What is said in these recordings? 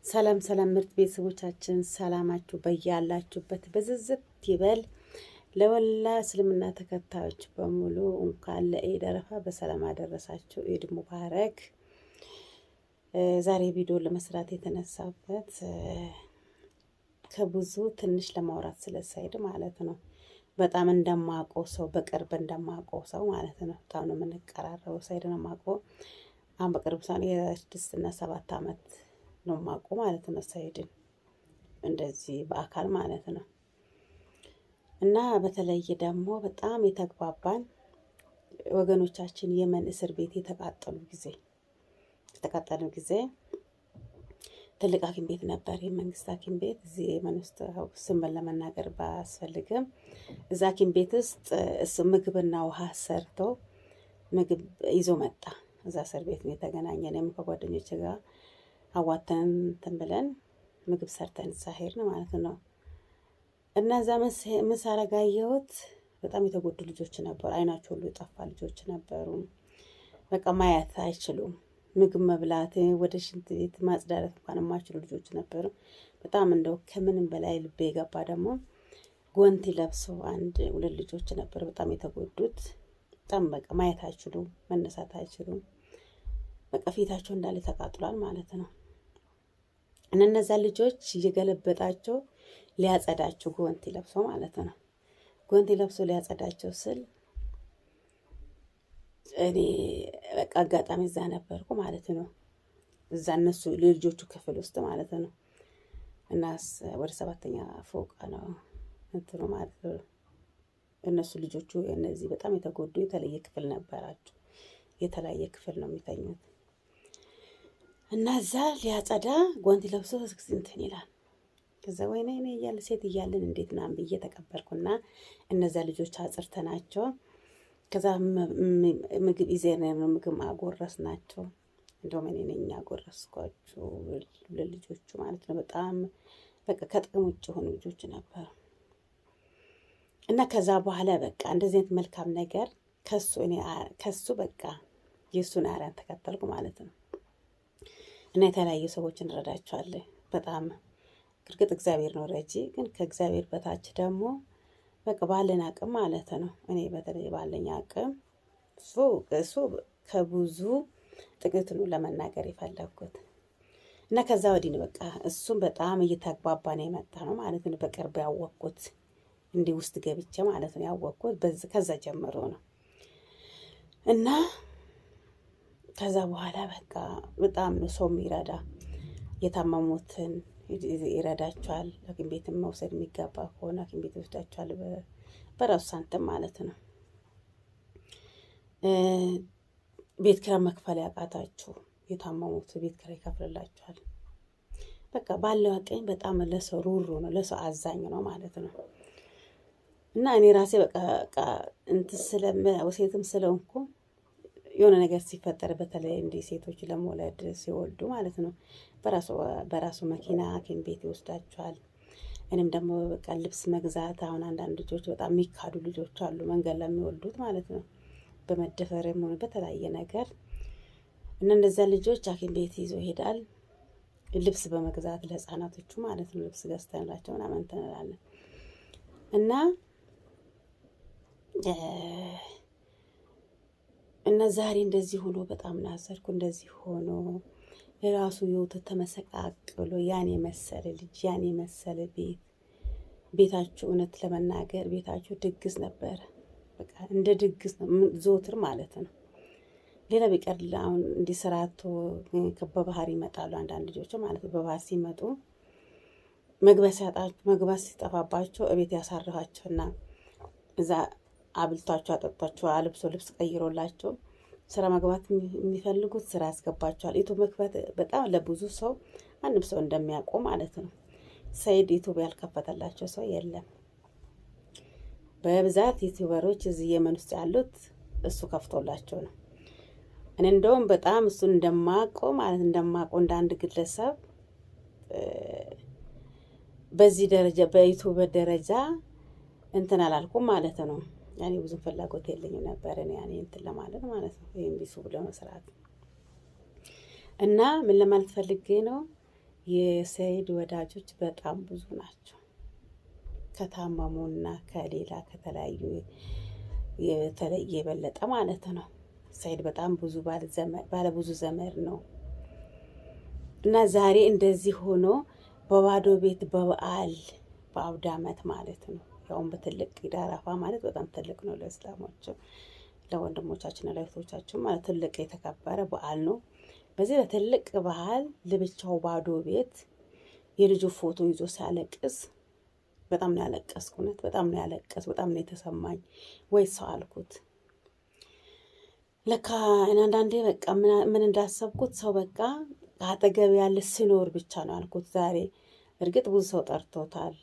ሰላም ሰላም ምርጥ ቤተሰቦቻችን ሰላማችሁ በያላችሁበት በዝዝት ይበል። ለወላ እስልምና ተከታዮች በሙሉ እንኳን ለኢድ አረፋ በሰላም አደረሳችሁ። ኢድ ሙባረክ። ዛሬ ቪዲዮ ለመስራት የተነሳበት ከብዙ ትንሽ ለማውራት ስለሳይድ ማለት ነው። በጣም እንደማውቀው ሰው በቅርብ እንደማውቀው ሰው ማለት ነው። በጣም ነው የምንቀራረበው። ሳይድ ነው የማውቀው። አሁን በቅርብ ሰው የ6 እና 7 ዓመት ነው የማውቀው ማለት ነው። ሳይድን እንደዚህ በአካል ማለት ነው። እና በተለይ ደግሞ በጣም የተግባባን ወገኖቻችን የመን እስር ቤት የተቃጠሉ ጊዜ ትልቅ ሐኪም ቤት ነበር፣ የመንግስት ሐኪም ቤት እዚህ የመን ውስጥ ስም ለመናገር ባያስፈልግም እዛ ሐኪም ቤት ውስጥ እሱ ምግብና ውሃ ሰርቶ ምግብ ይዞ መጣ። እዛ እስር ቤት ነው የተገናኘን። እኔም ከጓደኞች ጋር አዋተን እንትን ብለን ምግብ ሰርተን ሄድን ማለት ነው። እና እዛ ምሳረጋ ያየሁት በጣም የተጎዱ ልጆች ነበሩ። አይናቸው ሁሉ የጠፋ ልጆች ነበሩ። በቃ ማየት አይችሉም። ምግብ መብላት፣ ወደ ሽንት ቤት ማጽዳት እንኳን የማይችሉ ልጆች ነበሩ። በጣም እንደው ከምንም በላይ ልቤ የገባ ደግሞ ጎንቲ ለብሰው 1-2 ልጆች ነበሩ በጣም የተጎዱት። በጣም በቃ ማየት አይችሉም፣ መነሳት አይችሉም። በቃ ፊታቸው እንዳለ ተቃጥሏል ማለት ነው። እነዛ ልጆች እየገለበጣቸው ሊያጸዳቸው ጎንቲ ለብሶ ማለት ነው። ጎንቲ ለብሶ ሊያጸዳቸው ስል እኔ በቃ አጋጣሚ እዛ ነበርኩ ማለት ነው። እዛ እነሱ ልጆቹ ክፍል ውስጥ ማለት ነው። እና ወደ 7ኛ ፎቅ ነው እንትኑ ማለት ነው። እነሱ ልጆቹ እነዚህ በጣም የተጎዱ የተለየ ክፍል ነበራቸው። የተለያየ ክፍል ነው የሚተኙት። እና እዛ ሊያጸዳ ጎንቲ ለብሶ እንትን ይላል። ከዛ ወይኔ እኔ እያለ ሴት እያለን እንዴት ናም ብዬ ተቀበልኩና እነዛ ልጆች አጽርተናቸው ከዛ ምግብ ይዘን ነው ምግብ አጎረስናቸው። እንደውም እኔ ነኝ አጎረስኳቸው ለልጆቹ ማለት ነው። በጣም በቃ ከጥቅም ውጭ የሆኑ ልጆች ነበሩ። እና ከዛ በኋላ በቃ እንደዚህ አይነት መልካም ነገር ከሱ በቃ የሱን አርአያ ተከተልኩ ማለት ነው። እና የተለያዩ ሰዎችን እንረዳቸዋለን። በጣም እርግጥ እግዚአብሔር ነው ረጂ፣ ግን ከእግዚአብሔር በታች ደግሞ በቃ ባለን አቅም ማለት ነው። እኔ በተለይ ባለኝ አቅም እሱ ከብዙ ጥቂት ነው ለመናገር የፈለግኩት። እና ከዛ ወዲህ ነው በቃ እሱም በጣም እየተግባባን የመጣ ነው ማለት ነው። በቅርብ ያወቅኩት እንዲህ ውስጥ ገብቼ ማለት ነው ያወቅኩት ከዛ ጀምሮ ነው። እና ከዛ በኋላ በቃ በጣም ነው ሰው የሚረዳ፣ የታመሙትን ይረዳቸዋል። ሐኪም ቤትም መውሰድ የሚገባ ከሆነ ሐኪም ቤት ይወስዳቸዋል በራሱ ሳንቲም ማለት ነው። ቤት ኪራይ መክፈል ያቃታችሁ የታመሙት ቤት ኪራይ ይከፍልላቸዋል። በቃ ባለው አቅም በጣም ለሰው ሩሩ ነው፣ ለሰው አዛኝ ነው ማለት ነው። እና እኔ ራሴ በቃ እንትን ሴትም ስለሆንኩ የሆነ ነገር ሲፈጠር በተለይ እንዲህ ሴቶች ለመውለድ ሲወልዱ ማለት ነው በራሱ መኪና ሐኪም ቤት ይወስዳቸዋል። እኔም ደግሞ በቃ ልብስ መግዛት፣ አሁን አንዳንድ ልጆች በጣም የሚካዱ ልጆች አሉ መንገድ ለሚወልዱት ማለት ነው፣ በመደፈርም ሆነ በተለያየ ነገር። እና እነዚያ ልጆች ሐኪም ቤት ይዞ ይሄዳል። ልብስ በመግዛት ለህፃናቶቹ ማለት ነው ልብስ ገዝተንላቸው ምናምን እንትን እንላለን። እና ዛሬ እንደዚህ ሆኖ በጣም ናዘርኩ። እንደዚህ ሆኖ ለራሱ ህይወት ተመሰቃቅሎ ያን የመሰለ ልጅ ያን የመሰለ ቤታችሁ እውነት ለመናገር ቤታችሁ ድግስ ነበረ። በቃ እንደ ድግስ ነው ዞትር ማለት ነው። ሌላ ቢቀር አሁን እንዲህ ስራቶ በባህር ይመጣሉ አንዳንድ ልጆች ማለት ነው። በባህር ሲመጡ መግባት ሲጠፋባቸው እቤት ያሳርፋቸውና እዛ አብልቷቸው አጠጧቸው አልብሶ ልብስ ቀይሮላቸው ስራ መግባት የሚፈልጉት ስራ ያስገባቸዋል። ዩቱብ መክፈት በጣም ለብዙ ሰው አንድም ሰው እንደሚያውቁ ማለት ነው። ሰይድ ዩቱብ ያልከፈተላቸው ሰው የለም። በብዛት ዩቱበሮች እዚህ የመን ውስጥ ያሉት እሱ ከፍቶላቸው ነው። እኔ እንደውም በጣም እሱን እንደማውቀው እንደ አንድ ግለሰብ በዚህ ደረጃ በዩቱብ ደረጃ እንትን አላልኩም ማለት ነው። ያኔ ብዙ ፍላጎት የለኝም ነበር እኔ ያኔ እንትን ለማለት ማለት ነው። ይሄን ቢሱ ለመስራት እና ምን ለማለት ፈልጌ ነው፣ የሰይድ ወዳጆች በጣም ብዙ ናቸው። ከታመሙና ከሌላ ከተለያዩ የተለየ የበለጠ ማለት ነው። ሰይድ በጣም ብዙ ባለ ብዙ ዘመድ ነው እና ዛሬ እንደዚህ ሆኖ በባዶ ቤት በበዓል በአውደ ዓመት ማለት ነው። ያውም በትልቅ ኢድ አረፋ ማለት በጣም ትልቅ ነው ለእስላሞችም ለወንድሞቻችንና ለእህቶቻችን ማለት ትልቅ የተከበረ በዓል ነው። በዚህ በትልቅ በዓል ለብቻው ባዶ ቤት የልጁ ፎቶ ይዞ ሲያለቅስ በጣም ነው ያለቀስኩ። እውነት በጣም ነው ያለቀስኩ። በጣም ነው የተሰማኝ። ወይ ሰው አልኩት ለካ አንዳንዴ በቃ ምን እንዳሰብኩት ሰው በቃ አጠገብ ያለ ሲኖር ብቻ ነው አልኩት። ዛሬ እርግጥ ብዙ ሰው ጠርቶታል፣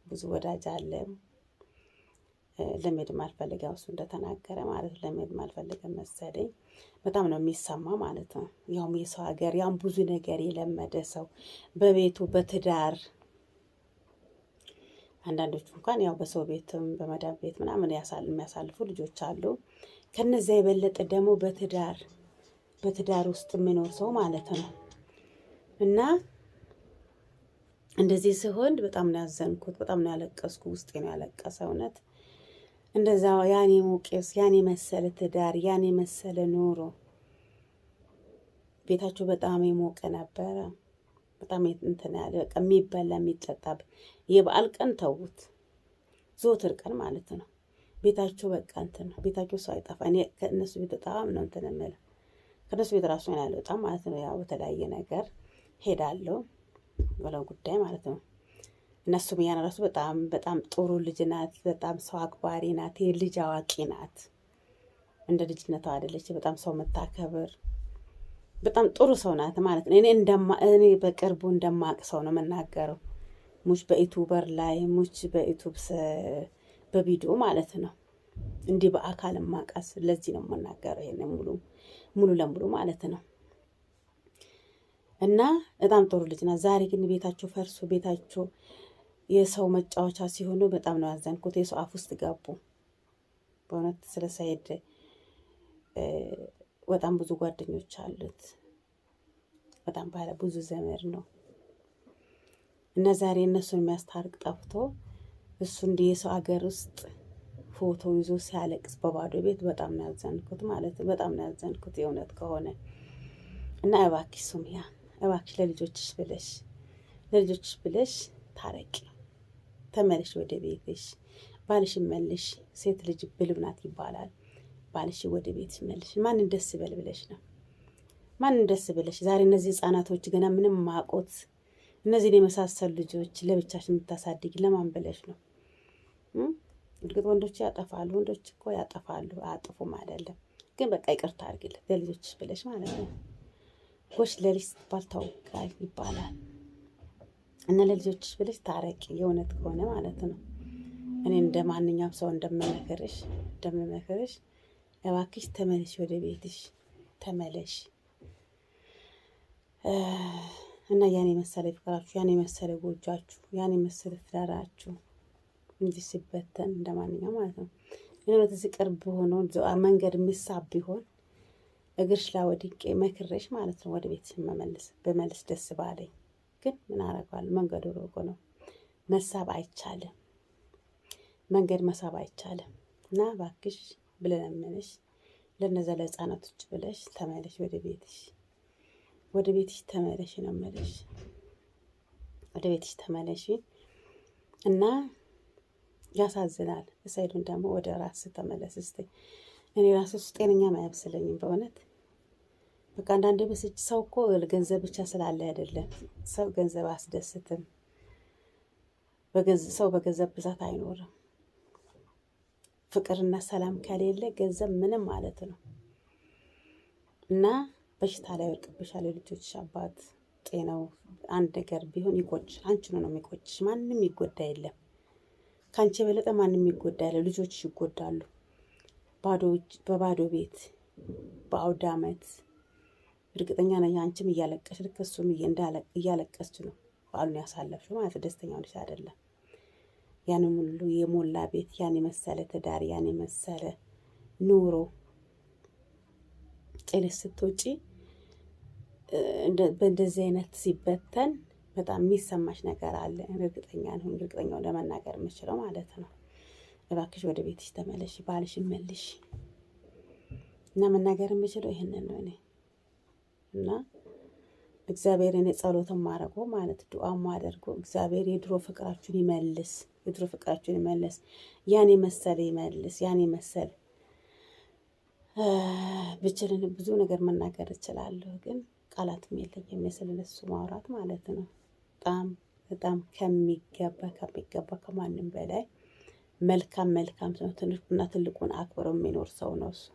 ብዙ ወዳጅ አለ። ለመሄድ ማልፈልግ ያው እሱ እንደተናገረ ማለት ለመሄድ ማልፈልግ መሰለኝ። በጣም ነው የሚሰማ ማለት ነው። ያውም የሰው ሀገር ያም ብዙ ነገር የለመደ ሰው በቤቱ በትዳር አንዳንዶቹ እንኳን ያው በሰው ቤትም በመዳብ ቤት ምናምን የሚያሳልፉ ልጆች አሉ። ከነዚያ የበለጠ ደግሞ በትዳር ውስጥ የሚኖር ሰው ማለት ነው። እና እንደዚህ ሲሆን በጣም ነው ያዘንኩት፣ በጣም ነው ያለቀስኩ። ውስጤ ነው ያለቀሰ እውነት። እንደዛ ያኔ ሞቄስ ያኔ መሰለ ትዳር ያኔ መሰለ ኑሮ ቤታቸው በጣም የሞቀ ነበረ። በጣም እንትን ያለ በቃ የሚበላ የሚጠጣ የበዓል ቀን ተውት፣ ዘወትር ቀን ማለት ነው። ቤታቸው በቃ እንትን ነው። ቤታቸው ሰው አይጠፋ። እኔ ከእነሱ ቤት በጣም ነው እንትን የምልህ። ከእነሱ ቤት ራሱ ነው ያልወጣም ማለት ነው። ያው በተለያየ ነገር ሄዳለሁ ብለው ጉዳይ ማለት ነው። እነሱም ያን ራሱ በጣም ጥሩ ልጅ ናት። በጣም ሰው አክባሪ ናት። የልጅ አዋቂ ናት። እንደ ልጅነቷ አይደለች። በጣም ሰው የምታከብር በጣም ጥሩ ሰው ናት ማለት ነው። እኔ በቅርቡ እንደማቅ ሰው ነው የምናገረው። ሙች በዩቱበር ላይ ሙች በዩቱብ በቪዲዮ ማለት ነው። እንዲህ በአካል ማቃስ ለዚህ ነው የምናገረው። ይሄን ሙሉ ለሙሉ ማለት ነው። እና በጣም ጥሩ ልጅ ናት። ዛሬ ግን ቤታቸው ፈርሶ ቤታቸው የሰው መጫወቻ ሲሆኑ በጣም ነው ያዘንኩት። የሰው አፍ ውስጥ ገቡ። በእውነት ስለ ሰይድ በጣም ብዙ ጓደኞች አሉት። በጣም ባለ ብዙ ዘመድ ነው እና ዛሬ እነሱን የሚያስታርቅ ጠፍቶ እሱ እንዲህ የሰው ሀገር ውስጥ ፎቶ ይዞ ሲያለቅስ በባዶ ቤት በጣም ነው ያዘንኩት ማለት ነው። በጣም ነው ያዘንኩት የእውነት ከሆነ እና እባክሽ ሱመያ እባክሽ ለልጆችሽ ብለሽ ታረቂ፣ ተመለሽ ወደ ቤትሽ፣ ባልሽ መልሽ። ሴት ልጅ ብልህ ናት ይባላል። ባልሽ ወደ ቤትሽ መልሽ። ማንን ደስ ይበል ብለሽ ነው? ማንን ደስ ብለሽ? ዛሬ እነዚህ ህጻናቶች ገና ምንም ማቆት እነዚህን የመሳሰሉ ልጆች ለብቻሽ የምታሳድጊ ለማን ብለሽ ነው? እርግጥ ወንዶች ያጠፋሉ፣ ወንዶች እኮ ያጠፋሉ፣ አያጥፉም አይደለም። ግን በቃ ይቅርታ አድርጊለት ለልጆችሽ ብለሽ ማለት ነው። ጎሽ ለልጅ ስትባል ታውቃል ይባላል እና ለልጆችሽ ብለሽ ታረቂ፣ የእውነት ከሆነ ማለት ነው። እኔ እንደ ማንኛውም ሰው እንደምመክርሽ እባክሽ ተመለሽ፣ ወደ ቤትሽ ተመለሽ እና ያን የመሰለ ፍቅራችሁ፣ ያን የመሰለ ጎጇችሁ፣ ያን የመሰለ ትዳራችሁ እንዲህ ሲበተን እንደማንኛውም ማለት ነው። እኔ በዚህ ቅርብ ሆኖ መንገድ የሚሳብ ቢሆን እግርሽ ላይ ወድቄ መክሬሽ ማለት ነው ወደ ቤትሽ በመልስ ደስ ባለኝ። ግን ምን አደርጋለሁ? መንገዱ ሩቅ ነው፣ መሳብ አይቻልም፣ መንገድ መሳብ አይቻልም። እና እባክሽ ብለንምንሽ ለነዛ ለህፃናቶች ብለሽ ተመለሽ ወደ ቤትሽ ተመለሽ ነው የምልሽ። ወደ ቤትሽ ተመለሽ እና ያሳዝናል። ሰይዱን ደግሞ ወደ ራስ ተመለስ እስቲ። እኔ ራሱ ጤነኛ ማያብስለኝም በእውነት በቃ አንዳንዴ በስጭ ሰው እኮ ገንዘብ ብቻ ስላለ አይደለም። ሰው ገንዘብ አስደስትም። ሰው በገንዘብ ብዛት አይኖርም። ፍቅርና ሰላም ከሌለ ገንዘብ ምንም ማለት ነው። እና በሽታ ላይ ወድቅብሻል። ልጆችሽ አባት ጤናው አንድ ነገር ቢሆን ይቆጭ፣ አንቺ ነው የሚቆጭሽ። ማንም ይጎዳ የለም። ከአንቺ የበለጠ ማንም ይጎዳ ያለ። ልጆችሽ ይጎዳሉ። በባዶ ቤት በአውደ ዓመት እርግጠኛ ነኝ አንቺም እያለቀሽ ልክ እሱም እያለቀስች ነው በዓሉን ያሳለፍሽው ማለት ደስተኛ ሆነሽ አይደለም። ያን ሙሉ የሞላ ቤት፣ ያን የመሰለ ትዳር፣ ያን የመሰለ ኑሮ ጥለሽ ስትወጪ በእንደዚህ አይነት ሲበተን በጣም የሚሰማሽ ነገር አለ። እርግጠኛ ነኝ፣ እርግጠኛው ለመናገር የምችለው ማለት ነው። እባክሽ ወደ ቤትሽ ተመለሽ፣ ባልሽን መልሽ እና መናገር የምችለው ይህንን ነው እኔ እና እግዚአብሔር እኔ ጸሎትን ማድረገው ማለት ዱዓ ማደርገው እግዚአብሔር የድሮ ፍቅራችሁን ይመልስ፣ የድሮ ፍቅራችሁን ይመልስ፣ ያን የመሰለ ይመልስ፣ ያን የመሰለ ብችልን ብዙ ነገር መናገር እችላለሁ፣ ግን ቃላትም የለኝም ስለነሱ ማውራት ማለት ነው። በጣም በጣም ከሚገባ ከማንም በላይ መልካም ሰው፣ ትንሹና ትልቁን አክብሮ የሚኖር ሰው ነው እሱ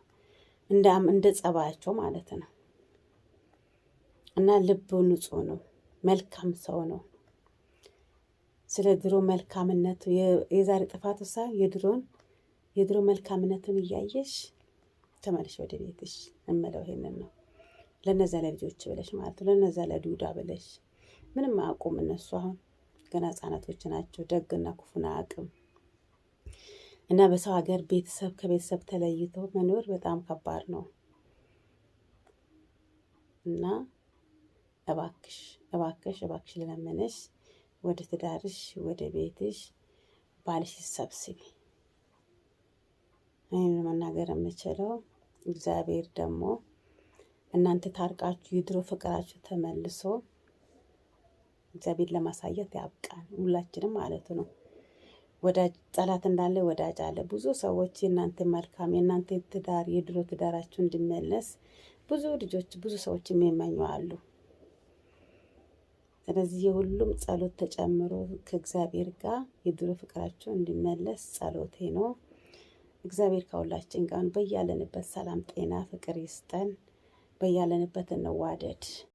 እንደ ጸባያቸው ማለት ነው። እና ልቡ ንጹህ ነው፣ መልካም ሰው ነው። ስለ ድሮ መልካምነቱ የዛሬ ጥፋቱ ሳይሆን የድሮ መልካምነቱን እያየሽ ተመለሽ ወደ ቤትሽ እምለው ይሄንን ነው። ለነዛ ለልጆች ብለሽ ማለት ነው፣ ለነዛ ለዱዳ ብለሽ። ምንም አያውቁም እነሱ አሁን ገና ህጻናቶች ናቸው። ደግና ክፉን አያውቅም። እና በሰው ሀገር ከቤተሰብ ተለይቶ መኖር በጣም ከባድ ነው። እና እባክሽ ልለምንሽ፣ ወደ ትዳርሽ ወደ ቤትሽ ባልሽ ሰብስቢ። ይህን መናገር የምችለው እግዚአብሔር ደግሞ እናንተ ታርቃችሁ የድሮ ፍቅራችሁ ተመልሶ እግዚአብሔር ለማሳየት ያብቃን ሁላችንም ማለት ነው። ወዳጅ ጠላት እንዳለ ወዳጅ አለ። ብዙ ሰዎች የእናንተ መልካም የእናንተ ትዳር የድሮ ትዳራችሁ እንዲመለስ ብዙ ልጆች ብዙ ሰዎች የሚመኙ አሉ። ስለዚህ የሁሉም ጸሎት ተጨምሮ ከእግዚአብሔር ጋር የድሮ ፍቅራችሁ እንዲመለስ ጸሎቴ ነው። እግዚአብሔር ከሁላችን ጋር በያለንበት ሰላም፣ ጤና፣ ፍቅር ይስጠን። በያለንበት እንዋደድ።